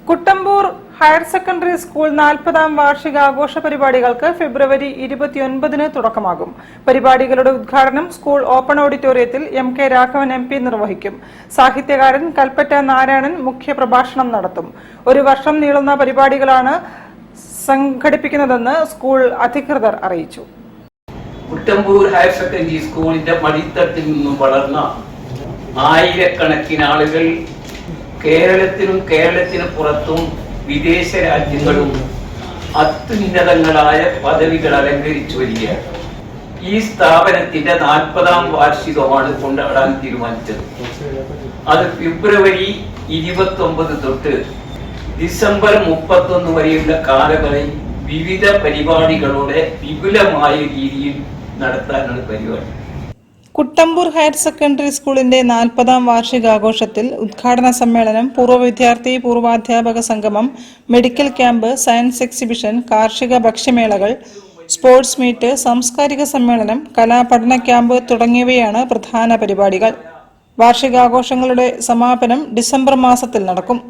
Kuttampur higher secondary school 40ാം വാർഷികാഘോഷ പരിപാടികൾക്ക് ഫെബ്രുവരി 29-ന് തുടക്കമാകും. പരിപാടികളുടെ ഉദ്ഘാടനം സ്കൂൾ ഓപ്പൺ ഓഡിറ്റോറിയത്തിൽ MK രാഘവൻ MP നിർവഹിക്കും. സാഹിത്യകാരൻ കൽപ്പറ്റ നാരായണൻ മുഖ്യപ്രഭാഷണം നടത്തും. ഒരു വർഷം നീളുന്ന പരിപാടികളാണ് സംഘടിപ്പിക്കുന്നതെന്ന് സ്കൂൾ അധികൃതർ അറിയിച്ചു. കുട്ടമ്പൂർ ഹയർ സെക്കൻഡറി സ്കൂളിന്റെ മടിത്തട്ടിൽ നിന്നും വളർന്ന ആയിരക്കണക്കിന് ആളുകൾ കേരളത്തിലും കേരളത്തിന് പുറത്തും വിദേശ രാജ്യങ്ങളും അത്യുന്നതങ്ങളായ പദവികൾ അലങ്കരിച്ചു വരികയാണ്. ഈ സ്ഥാപനത്തിന്റെ 40ാം വാർഷികമാണ് കൊണ്ടാടാൻ തീരുമാനിച്ചത്. അത് ഫെബ്രുവരി 29 തൊട്ട് ഡിസംബർ 31 വരെയുള്ള കാലങ്ങളിൽ വിവിധ പരിപാടികളോടെ വിപുലമായ രീതിയിൽ നടത്താനാണ് പരിപാടി. കുട്ടമ്പൂർ ഹയർ സെക്കൻഡറി സ്കൂളിന്റെ 40ാം വാർഷികാഘോഷത്തിൽ ഉദ്ഘാടന സമ്മേളനം, പൂർവ്വ വിദ്യാർത്ഥി പൂർവാധ്യാപക സംഗമം, മെഡിക്കൽ ക്യാമ്പ്, സയൻസ് എക്സിബിഷൻ, കാർഷിക ഭക്ഷ്യമേളകൾ, സ്പോർട്സ് മീറ്റ്, സാംസ്കാരിക സമ്മേളനം, കലാപഠന ക്യാമ്പ് തുടങ്ങിയവയാണ് പ്രധാന പരിപാടികൾ. വാർഷികാഘോഷങ്ങളുടെ സമാപനം ഡിസംബർ മാസത്തിൽ നടക്കും.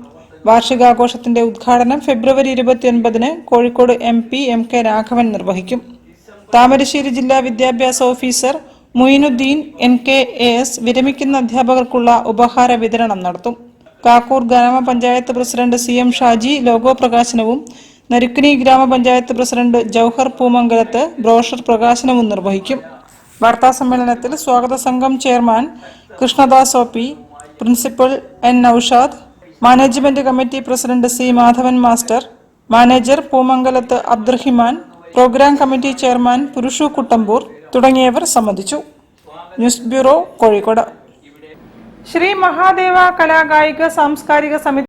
വാർഷികാഘോഷത്തിന്റെ ഉദ്ഘാടനം ഫെബ്രുവരി 29-ന് കോഴിക്കോട് MP MK രാഘവൻ നിർവഹിക്കും. താമരശ്ശേരി ജില്ലാ വിദ്യാഭ്യാസ ഓഫീസർ മൊയിനുദ്ദീൻ NKAS വിരമിക്കുന്ന അധ്യാപകർക്കുള്ള ഉപഹാര വിതരണം നടത്തും. കാക്കൂർ ഗ്രാമപഞ്ചായത്ത് പ്രസിഡന്റ് CM ഷാജി ലോഗോ പ്രകാശനവും നരുക്കുനി ഗ്രാമപഞ്ചായത്ത് പ്രസിഡന്റ് ജൌഹർ പൂമംഗലത്ത് ബ്രോഷർ പ്രകാശനവും നിർവഹിക്കും. വാർത്താസമ്മേളനത്തിൽ സ്വാഗത സംഘം chairman Krishnadas OP, principal N Naushad, management committee president C Madhavan master, manager Poomangalath Abdurahiman, programme committee chairman Purushu Kuttampoor തുടങ്ങിയവർ സംബന്ധിച്ചു. News bureau, Kozhikode. ശ്രീ മഹാദേവ കലാകായിക സാംസ്കാരിക സമിതി